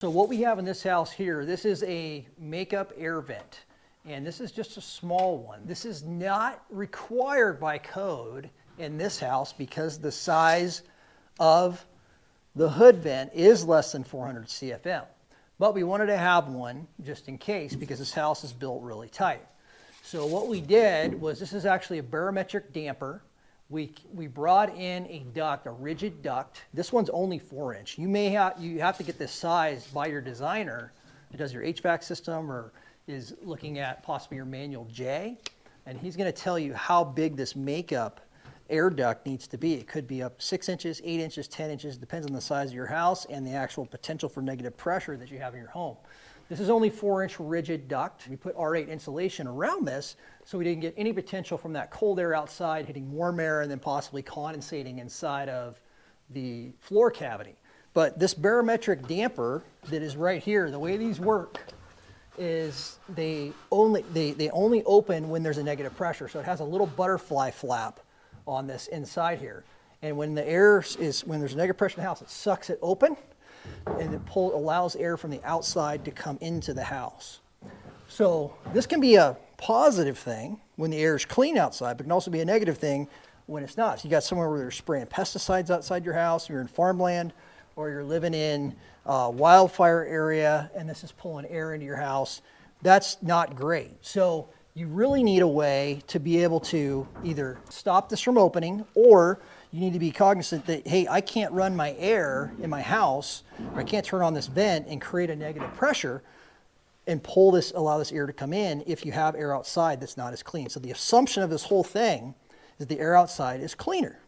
So what we have in this house here, this is a makeup air vent, and this is just a small one. This is not required by code in this house because the size of the hood vent is less than 400 CFM. But we wanted to have one just in case because this house is built really tight. So what we did was, this is actually a barometric damper. We brought in a duct, a rigid duct. This one's only 4-inch. You have to get this size by your designer who does your HVAC system or is looking at possibly your manual J, and he's going to tell you how big this makeup air duct needs to be. It could be up 6 inches, 8 inches, 10 inches, depends on the size of your house and the actual potential for negative pressure that you have in your home. This is only 4-inch rigid duct. We put R8 insulation around this so we didn't get any potential from that cold air outside hitting warm air and then possibly condensating inside of the floor cavity. But this barometric damper that is right here, the way these work is they only open when there's a negative pressure. So it has a little butterfly flap on this inside here. And when there's a negative pressure in the house, it sucks it open and it allows air from the outside to come into the house. So this can be a positive thing when the air is clean outside, but it can also be a negative thing when it's not. So you got somewhere where they're spraying pesticides outside your house, you're in farmland, or you're living in a wildfire area and this is pulling air into your house. That's not great. So you really need a way to be able to either stop this from opening, or you need to be cognizant that, hey, I can't run my air in my house, or I can't turn on this vent and create a negative pressure and allow this air to come in if you have air outside that's not as clean. So the assumption of this whole thing is the air outside is cleaner.